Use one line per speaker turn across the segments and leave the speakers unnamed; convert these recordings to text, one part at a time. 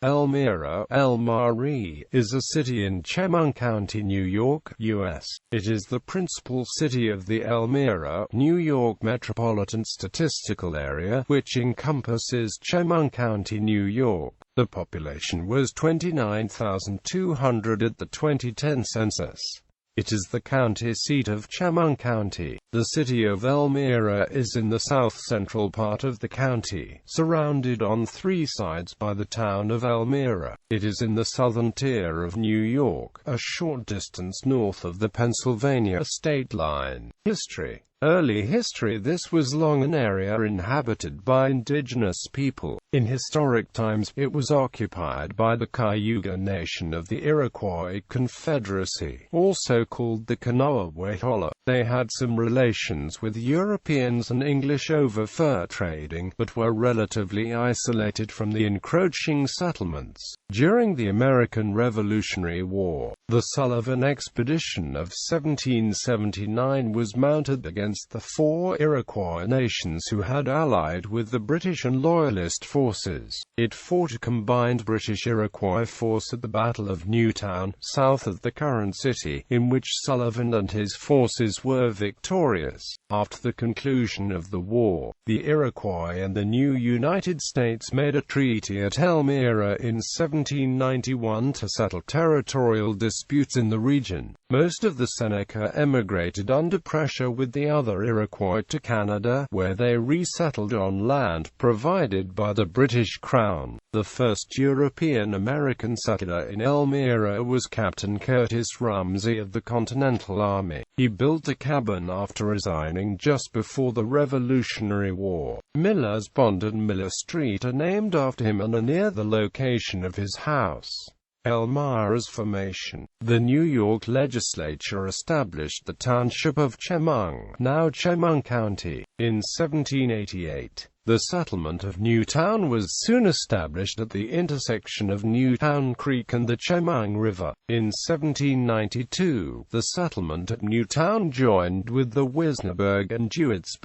Elmira, ɛl្maɪrə, is a city in Chemung County, New York, U.S. It is the principal city of the Elmira, New York Metropolitan Statistical Area, which encompasses Chemung County, New York. The population was 29,200 at the 2010 census. It is the county seat of Chemung County. The city of Elmira is in the south-central part of the county, surrounded on three sides by the town of Elmira. It is in the southern tier of New York, a short distance north of the Pennsylvania state line. History. Early history. This was long an area inhabited by indigenous people. In historic times, it was occupied by the Cayuga Nation of the Iroquois Confederacy, also called the Kanawha. They had some relations with Europeans and English over fur trading, but were relatively isolated from the encroaching settlements. During the American Revolutionary War, the Sullivan Expedition of 1779 was mounted against the four Iroquois nations who had allied with the British and Loyalist forces. It fought a combined British-Iroquois force at the Battle of Newtown, south of the current city, in which Sullivan and his forces were victorious. After the conclusion of the war, the Iroquois and the new United States made a treaty at Elmira in 1791 to settle territorial disputes in the region. Most of the Seneca emigrated under pressure with the other Iroquois to Canada, where they resettled on land provided by the British Crown. The first European-American settler in Elmira was Captain Curtis Rumsey of the Continental Army. He built a cabin after resigning just before the Revolutionary War. Miller's Pond and Miller Street are named after him and are near the location of his house. Elmira's formation. The New York legislature established the township of Chemung, now Chemung County, in 1788. The settlement of Newtown was soon established at the intersection of Newtown Creek and the Chemung River. In 1792, the settlement at Newtown joined with the Wisnaburg and Dewitt's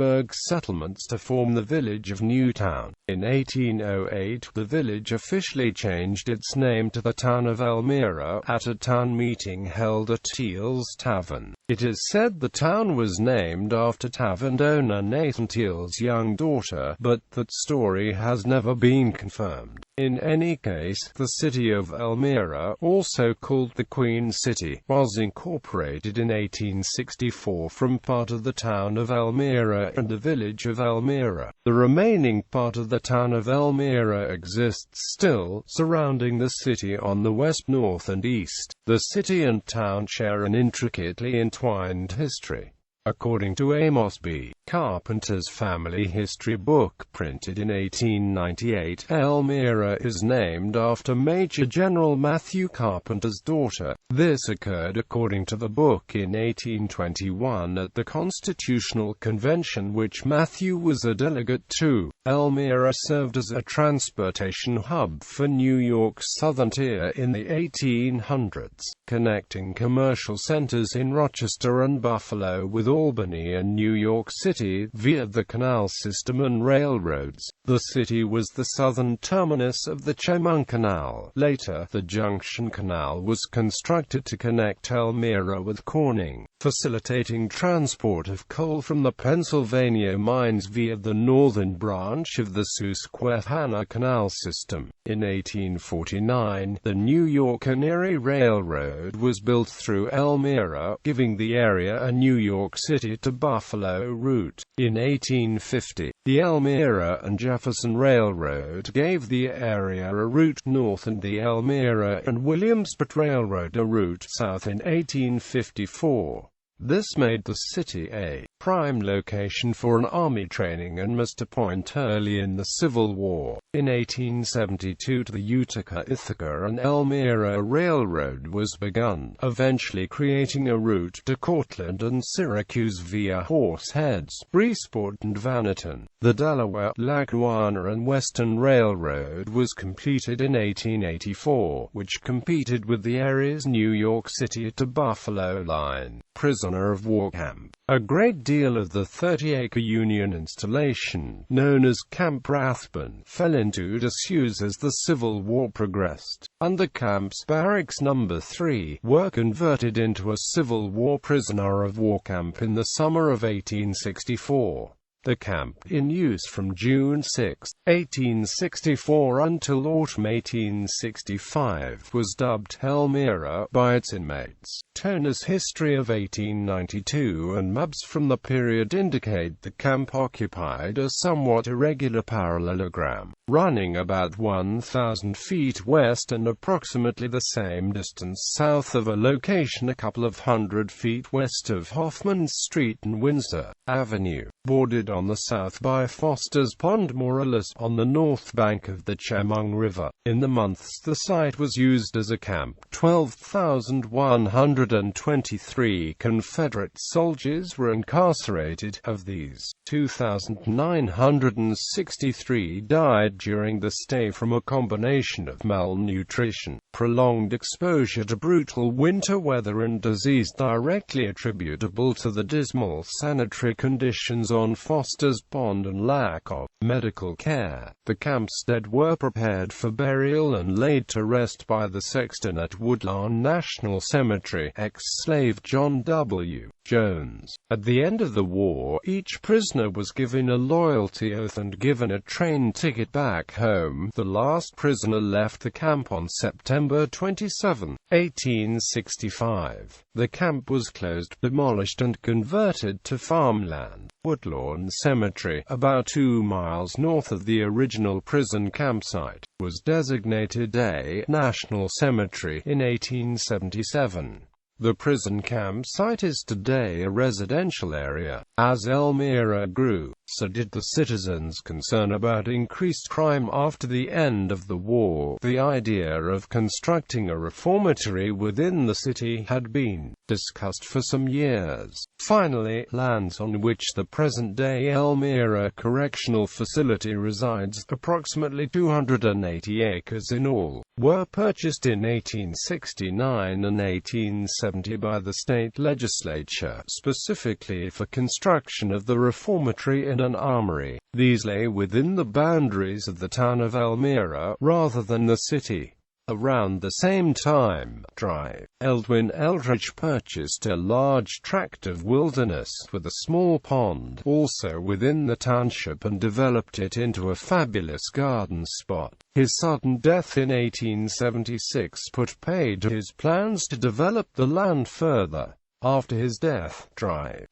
settlements to form the village of Newtown. In 1808, the village officially changed its name to the town of Elmira at a town meeting held at Teal's Tavern. It is said the town was named after tavern owner Nathan Teal's young daughter, but that story has never been confirmed. In any case, the city of Elmira, also called the Queen City, was incorporated in 1864 from part of the town of Elmira and the village of Elmira. The remaining part of the town of Elmira exists still, surrounding the city on the west, north and east. The city and town share an intricately entwined history. According to Amos B. Carpenter's family history book printed in 1898, Elmira is named after Major General Matthew Carpenter's daughter. This occurred according to the book in 1821 at the Constitutional Convention, which Matthew was a delegate to. Elmira served as a transportation hub for New York's southern tier in the 1800s, connecting commercial centers in Rochester and Buffalo with Albany and New York City via the canal system and railroads. The city was the southern terminus of the Chemung Canal. Later, the Junction Canal was constructed to connect Elmira with Corning, facilitating transport of coal from the Pennsylvania mines via the northern branch of the Susquehanna Canal system. In 1849, the New York and Erie Railroad was built through Elmira, giving the area a New York City to Buffalo route. In 1850, the Elmira and Jefferson Railroad gave the area a route north and the Elmira and Williamsport Railroad a route south in 1854. This made the city a prime location for an army training and muster point early in the Civil War. In 1872, the Utica, Ithaca and Elmira Railroad was begun, eventually creating a route to Cortland and Syracuse via Horseheads, Bridgeport and Vanderton. The Delaware, Lackawanna and Western Railroad was completed in 1884, which competed with the area's New York City to Buffalo line. Prison prisoner of war camp. A great deal of the 30-acre Union installation, known as Camp Rathbun, fell into disuse as the Civil War progressed, and the camp's Barracks No. 3 were converted into a Civil War prisoner of war camp in the summer of 1864. The camp, in use from June 6, 1864 until autumn 1865, was dubbed Elmira by its inmates. Toner's History of 1892 and maps from the period indicate the camp occupied a somewhat irregular parallelogram, running about 1,000 feet west and approximately the same distance south of a location a couple of hundred feet west of Hoffman Street and Windsor Avenue, bordered on the south by Foster's Pond, more or less on the north bank of the Chemung River. In the months the site was used as a camp, 12,123 Confederate soldiers were incarcerated. Of these, 2,963 died during the stay from a combination of malnutrition, prolonged exposure to brutal winter weather, and disease directly attributable to the dismal sanitary conditions on Foster's Pond and lack of medical care. The camp's dead were prepared for burial and laid to rest by the sexton at Woodlawn National Cemetery. Ex-slave John W. Jones. At the end of the war, each prisoner was given a loyalty oath and given a train ticket back home. The last prisoner left the camp on September 27, 1865. The camp was closed, demolished and converted to farmland. Woodlawn Cemetery, about 2 miles north of the original prison campsite, was designated a National Cemetery in 1877. The prison campsite is today a residential area. As Elmira grew, so did the citizens' concern about increased crime after the end of the war. The idea of constructing a reformatory within the city had been discussed for some years. Finally, lands on which the present-day Elmira Correctional Facility resides, approximately 280 acres in all, were purchased in 1869 and 1870 by the state legislature, specifically for construction of the reformatory and an armory. These lay within the boundaries of the town of Elmira, rather than the city. Around the same time, Edwin Eldridge purchased a large tract of wilderness with a small pond, also within the township, and developed it into a fabulous garden spot. His sudden death in 1876 put paid to his plans to develop the land further. After his death,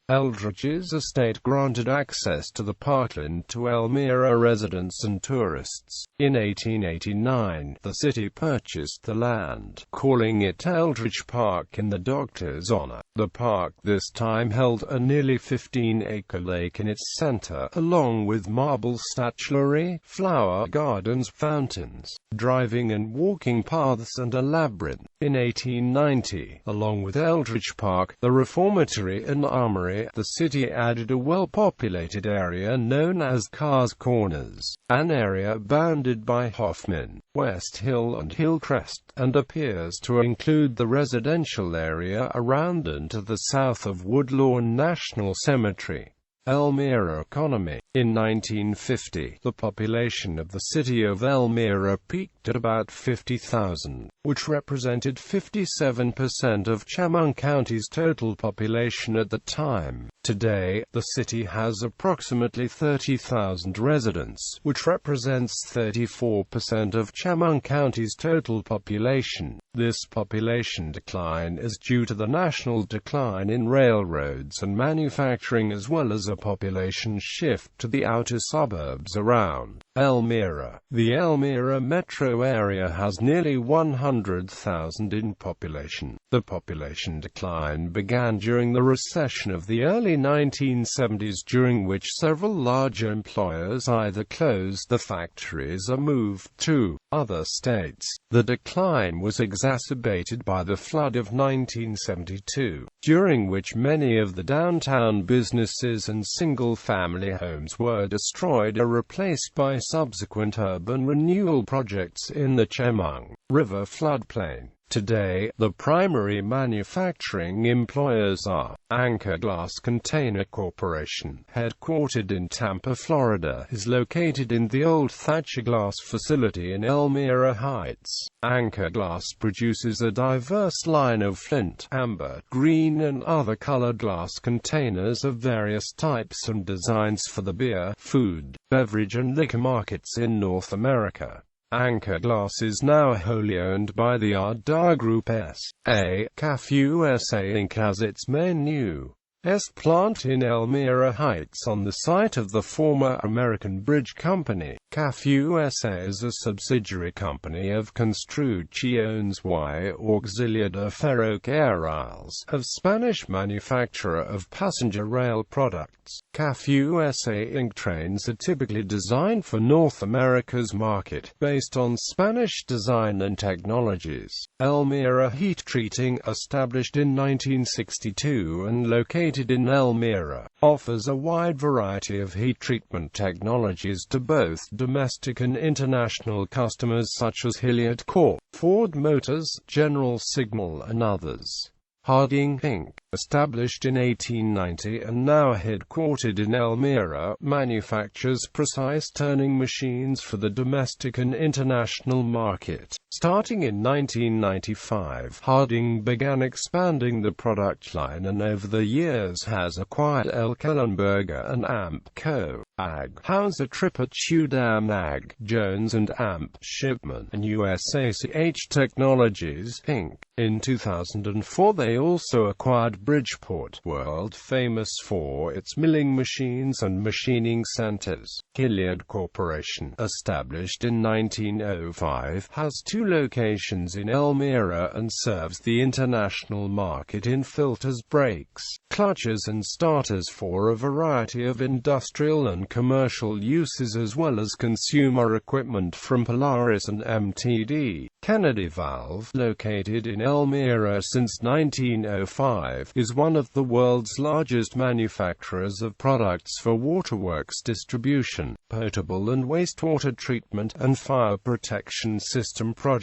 Eldridge's estate granted access to the parkland to Elmira residents and tourists. In 1889, the city purchased the land, calling it Eldridge Park in the doctor's honor. The park this time held a nearly 15-acre lake in its center, along with marble statuary, flower gardens, fountains, driving and walking paths, and a labyrinth. In 1890, along with Eldridge Park, the reformatory and armory, the city added a well-populated area known as Carr's Corners, an area bounded by Hoffman, West Hill and Hillcrest, and appears to include the residential area around and to the south of Woodlawn National Cemetery. Elmira economy. In 1950, the population of the city of Elmira peaked at about 50,000, which represented 57% of Chemung County's total population at the time. Today, the city has approximately 30,000 residents, which represents 34% of Chemung County's total population. This population decline is due to the national decline in railroads and manufacturing, as well as a population shift to the outer suburbs around Elmira. The Elmira metro area has nearly 100,000 in population. The population decline began during the recession of the early 1970s, during which several large employers either closed the factories or moved to other states. The decline was exacerbated by the flood of 1972, during which many of the downtown businesses and single-family homes were destroyed or replaced by subsequent urban renewal projects in the Chemung River floodplain. Today, the primary manufacturing employers are Anchor Glass Container Corporation, headquartered in Tampa, Florida, is located in the old Thatcher Glass facility in Elmira Heights. Anchor Glass produces a diverse line of flint, amber, green and other colored glass containers of various types and designs for the beer, food, beverage and liquor markets in North America. Anchor Glass is now wholly owned by the {.The} Group S.A. CAF USA Inc. as its main U.S. plant in Elmira Heights on the site of the former American Bridge Company. CAF USA is a subsidiary company of Construcciones y Auxiliar de Ferrocarriles, of Spanish manufacturer of passenger rail products. CAF USA Inc. trains are typically designed for North America's market, based on Spanish design and technologies. Elmira Heat Treating, established in 1962 and located in Elmira, offers a wide variety of heat treatment technologies to both domestic and international customers such as Hilliard Corp., Ford Motors, General Signal and others. Harding, Inc., established in 1890 and now headquartered in Elmira, manufactures precise turning machines for the domestic and international market. Starting in 1995, Harding began expanding the product line and over the years has acquired L. Kellenberger and Amp Co., AG, Hauser Tripper Tudam AG, Jones and Amp, Shipman, and US.It Technologies, Inc. In 2004 they also acquired Bridgeport, world famous for its milling machines and machining centers. Hilliard Corporation, established in 1905, has 2 locations in Elmira and serves the international market in filters, brakes, clutches and starters for a variety of industrial and commercial uses as well as consumer equipment from Polaris and MTD. Kennedy Valve, located in Elmira since 1905, is one of the world's largest manufacturers of products for waterworks distribution, potable and wastewater treatment, and fire protection system projects.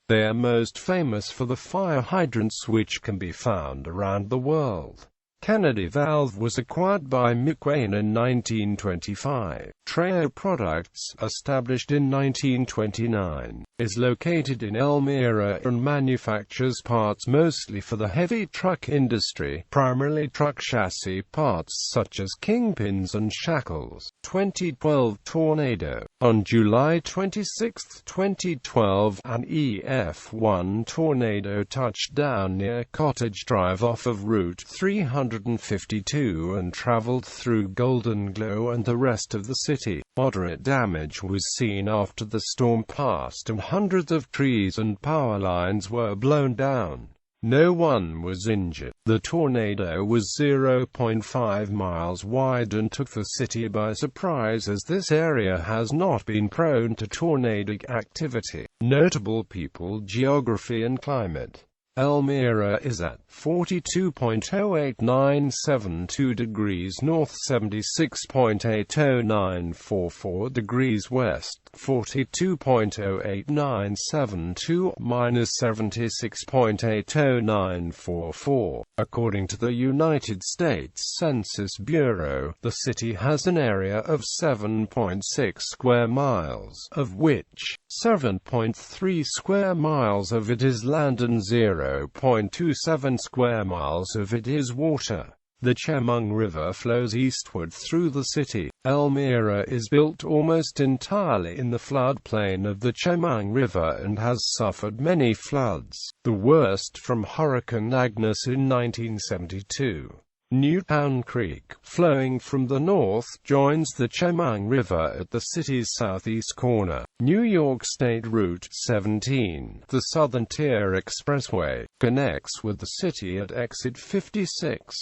They are most famous for the fire hydrants which can be found around the world. Kennedy Valve was acquired by McQueen in 1925. Treo Products, established in 1929, is located in Elmira and manufactures parts mostly for the heavy truck industry, primarily truck chassis parts such as kingpins and shackles. 2012 Tornado. On July 26, 2012, an EF-1 tornado touched down near Cottage Drive off of Route 352 and traveled through Golden Glow and the rest of the city. Moderate damage was seen after the storm passed and hundreds of trees and power lines were blown down. No one was injured. The tornado was 0.5 miles wide and took the city by surprise as this area has not been prone to tornadic activity. Notable people, geography and climate. Elmira is at 42.08972 degrees north, 76.80944 degrees west, 42.08972 minus 76.80944. According to the United States Census Bureau, the city has an area of 7.6 square miles, of which 7.3 square miles of it is land and 0.27 square miles of it is water. The Chemung River flows eastward through the city. Elmira is built almost entirely in the floodplain of the Chemung River and has suffered many floods, the worst from Hurricane Agnes in 1972. Newtown Creek, flowing from the north, joins the Chemung River at the city's southeast corner. New York State Route 17, the Southern Tier Expressway, connects with the city at exit 56.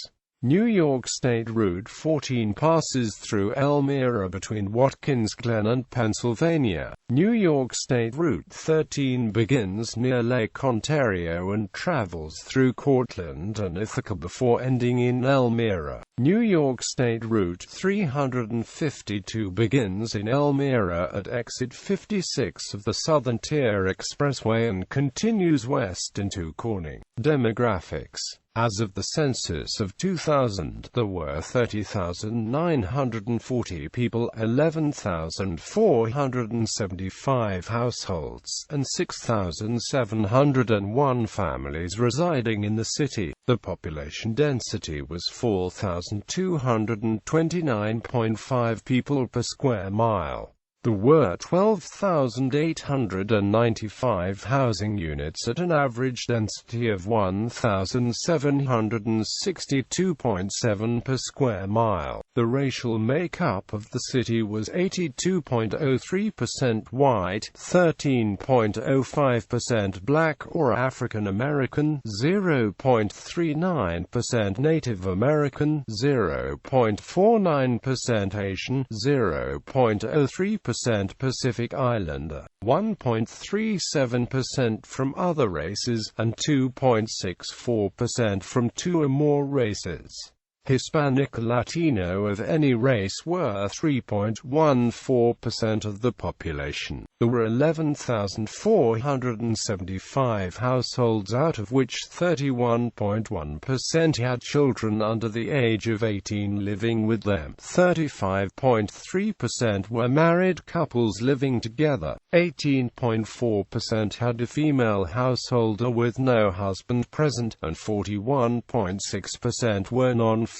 New York State Route 14 passes through Elmira between Watkins Glen and Pennsylvania. New York State Route 13 begins near Lake Ontario and travels through Cortland and Ithaca before ending in Elmira. New York State Route 352 begins in Elmira at exit 56 of the Southern Tier Expressway and continues west into Corning. Demographics. As of the census of 2000, there were 30,940 people, 11,475 households, and 6,701 families residing in the city. The population density was 4,229.5 people per square mile. There were 12,895 housing units at an average density of 1,762.7 per square mile. The racial makeup of the city was 82.03% white, 13.05% black or African American, 0.39% Native American, 0.49% Asian, 0.03% Pacific Islander, 1.37% from other races, and 2.64% from two or more races. Hispanic Latino of any race were 3.14% of the population. There were 11,475 households, out of which 31.1% had children under the age of 18 living with them. 35.3% were married couples living together. 18.4% had a female householder with no husband present, and 41.6% were non-families.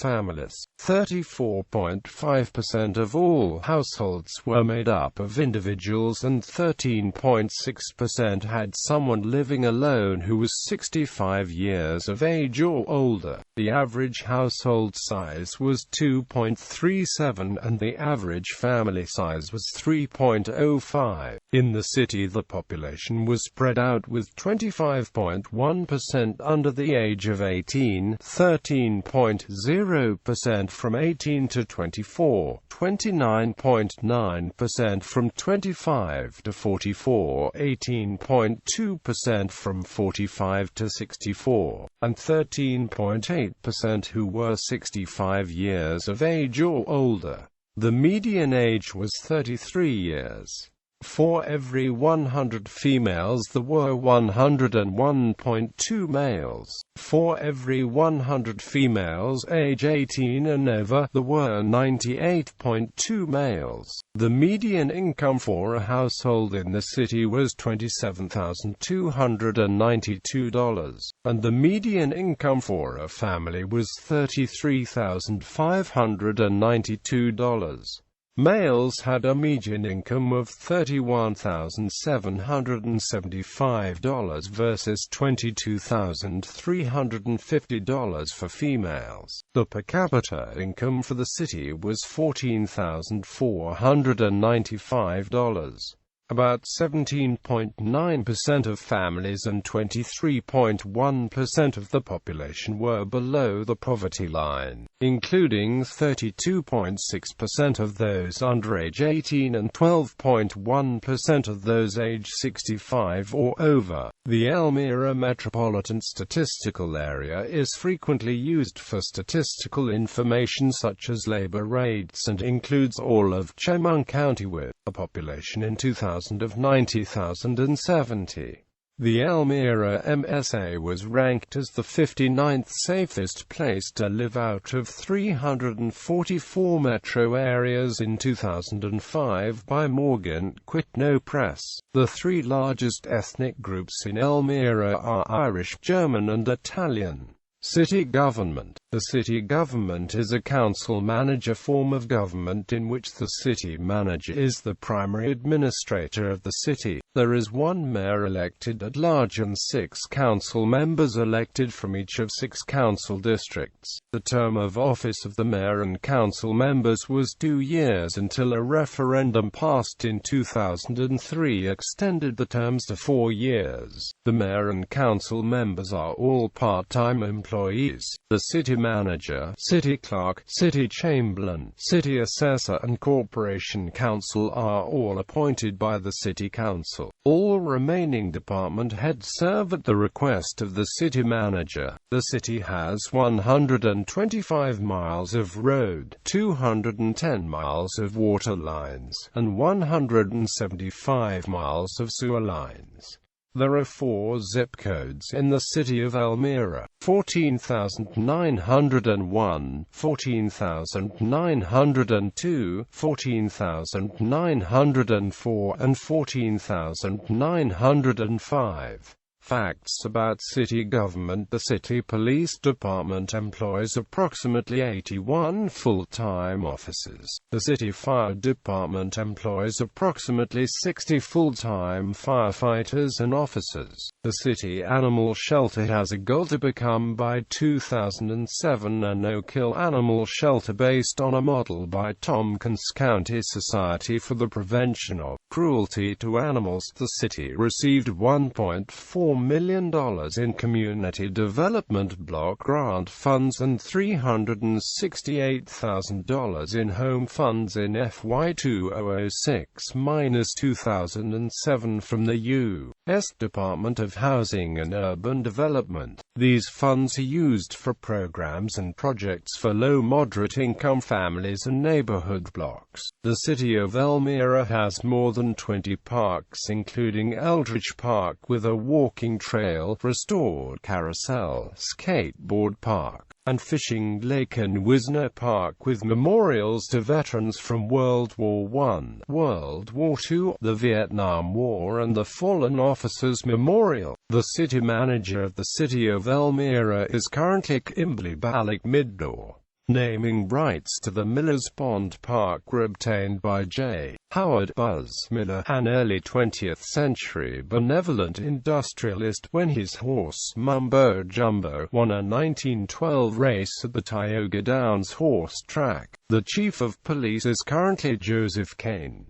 34.5% of all households were made up of individuals, and 13.6% had someone living alone who was 65 years of age or older. The average household size was 2.37 and the average family size was 3.05. In the city, the population was spread out with 25.1% under the age of 18, 13.0% from 18 to 24, 29.9% from 25 to 44, 18.2% from 45 to 64, and 13.8% who were 65 years of age or older. The median age was 33 years. For every 100 females there were 101.2 males. For every 100 females age 18 and over, there were 98.2 males. The median income for a household in the city was $27,292, and the median income for a family was $33,592. Males had a median income of $31,775 versus $22,350 for females. The per capita income for the city was $14,495. About 17.9% of families and 23.1% of the population were below the poverty line, including 32.6% of those under age 18 and 12.1% of those age 65 or over. The Elmira Metropolitan Statistical Area is frequently used for statistical information such as labor rates and includes all of Chemung County with a population in 2000 of 90,070. The Elmira MSA was ranked as the 59th safest place to live out of 344 metro areas in 2005 by Morgan-Quit No Press. The three largest ethnic groups in Elmira are Irish, German and Italian. City government. The city government is a council-manager form of government in which the city manager is the primary administrator of the city. There is one mayor elected at large and 6 council members elected from each of 6 council districts. The term of office of the mayor and council members was 2 years until a referendum passed in 2003 extended the terms to 4 years. The mayor and council members are all part-time employees employees. The city manager, city clerk, city chamberlain, city assessor and corporation council are all appointed by the city council. All remaining department heads serve at the request of the city manager. The city has 125 miles of road, 210 miles of water lines, and 175 miles of sewer lines. There are 4 zip codes in the city of Elmira: 14,901, 14,902, 14,904, and 14,905. Facts about city government: the city police department employs approximately 81 full-time officers. The city fire department employs approximately 60 full-time firefighters and officers. The city animal shelter has a goal to become by 2007 a no-kill animal shelter based on a model by Chemung County Society for the Prevention of Cruelty to Animals. The city received $1.4 million in community development block grant funds and $368,000 in home funds in FY 2006-2007 from the U.S. Department of Housing and Urban Development. These funds are used for programs and projects for low-moderate income families and neighborhood blocks. The city of Elmira has more than 20 parks, including Eldridge Park with a walking trail, restored carousel, skateboard park, and fishing lake, and Wisner Park with memorials to veterans from World War I, World War II, the Vietnam War, and the Fallen Officers Memorial. The city manager of the city of Elmira is currently Kimberly Balak Middor. Naming rights to the Millers Pond Park were obtained by J. Howard Buzz Miller, an early 20th century benevolent industrialist, when his horse Mumbo Jumbo won a 1912 race at the Tioga Downs horse track. The chief of police is currently Joseph Kane.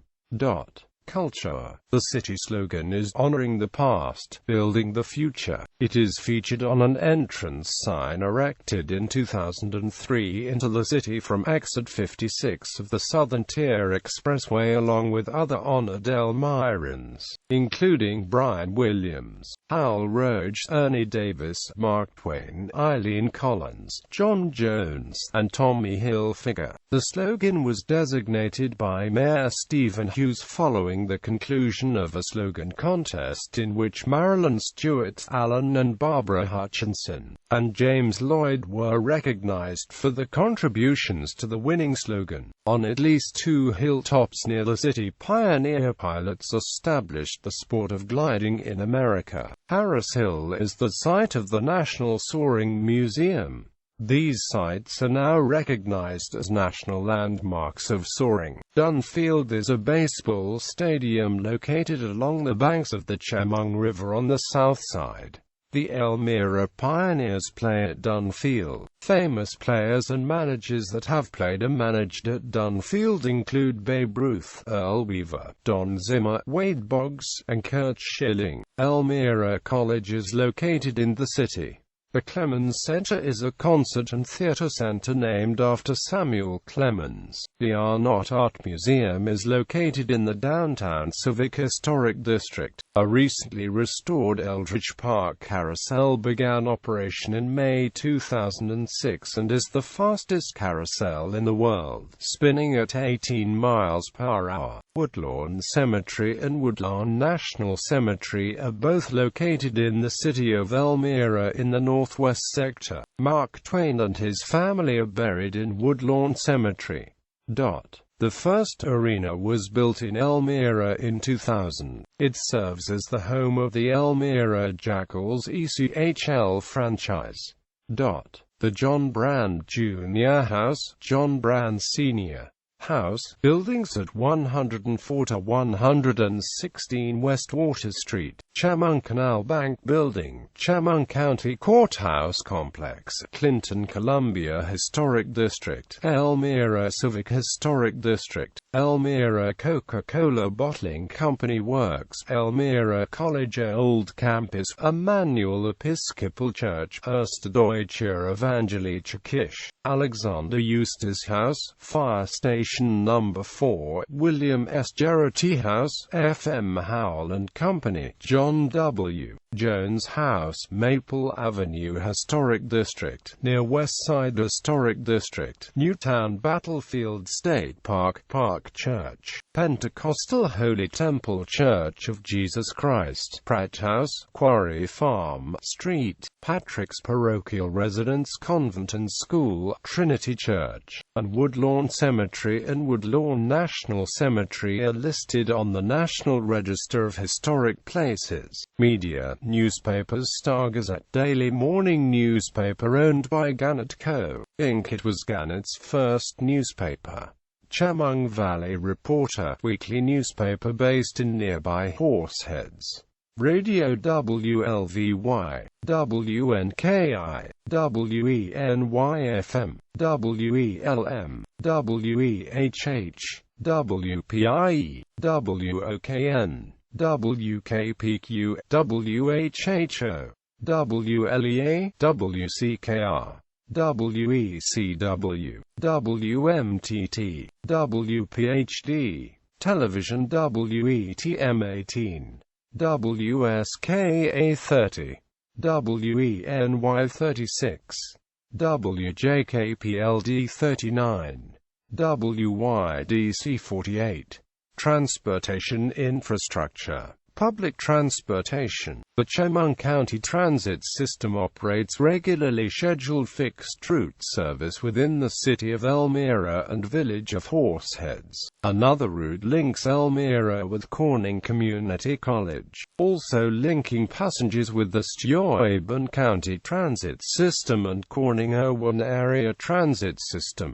Culture. The city slogan is "Honoring the Past, Building the Future." It is featured on an entrance sign erected in 2003 into the city from exit 56 of the Southern Tier Expressway, along with other honored ɛl្maɪrəns, including Brian Williams, Hal Roach, Ernie Davis, Mark Twain, Eileen Collins, John Jones, and Tommy Hilfiger. The slogan was designated by Mayor Stephen Hughes following the conclusion of a slogan contest in which Marilyn Stewart, Allen and Barbara Hutchinson, and James Lloyd were recognized for their contributions to the winning slogan. On at least 2 hilltops near the city, pioneer pilots established the sport of gliding in America. Harris Hill is the site of the National Soaring Museum. These sites are now recognized as national landmarks of soaring. Dunfield is a baseball stadium located along the banks of the Chemung River on the south side. The Elmira Pioneers play at Dunfield. Famous players and managers that have played or managed at Dunfield include Babe Ruth, Earl Weaver, Don Zimmer, Wade Boggs, and Curt Schilling. Elmira College is located in the city. The Clemens Center is a concert and theater center named after Samuel Clemens. The Arnott Art Museum is located in the downtown Civic Historic District. A recently restored Eldridge Park carousel began operation in May 2006 and is the fastest carousel in the world, spinning at 18 miles per hour. Woodlawn Cemetery and Woodlawn National Cemetery are both located in the city of Elmira in the northwest sector. Mark Twain and his family are buried in Woodlawn Cemetery. The first arena was built in Elmira in 2000. It serves as the home of the Elmira Jackals ECHL franchise. The John Brand Jr. House, John Brand Sr. House, buildings at 104 to 116 West Water Street, Chemung Canal Bank Building, Chemung County Courthouse Complex, Clinton Columbia Historic District, Elmira Civic Historic District, Elmira Coca-Cola Bottling Company Works, Elmira College Old Campus, Emmanuel Episcopal Church, Erste Deutsche Evangelische Kirche, Alexander Eustace House, Fire Station No. 4, William S. Gerety House, F.M. Howell and Company, John W. Jones House, Maple Avenue Historic District, near Westside Historic District, Newtown Battlefield State Park, Park Church, Pentecostal Holy Temple Church of Jesus Christ, Pratt House, Quarry Farm Street, Patrick's Parochial Residence Convent and School, Trinity Church, and Woodlawn Cemetery and Woodlawn National Cemetery are listed on the National Register of Historic Places. Media, newspapers: Star Gazette, daily morning newspaper owned by Gannett Co., Inc. It was Gannett's first newspaper. Chemung Valley Reporter, weekly newspaper based in nearby Horseheads. Radio: WLVY, WNKI, WENY-FM, WELM, WEHH, WPIE, WOKN, WKPQ, WHHO, WLEA, WCKR, WECW, WMTT, WPHD, Television: WETM-18, WSKA-30, WENY-36, WJKPLD-39, WYDC-48. Transportation infrastructure. Public transportation. The Chemung County Transit System operates regularly scheduled fixed route service within the city of Elmira and village of Horseheads. Another route links Elmira with Corning Community College, also linking passengers with the Steuben County Transit System and Corning-Owen Area Transit System.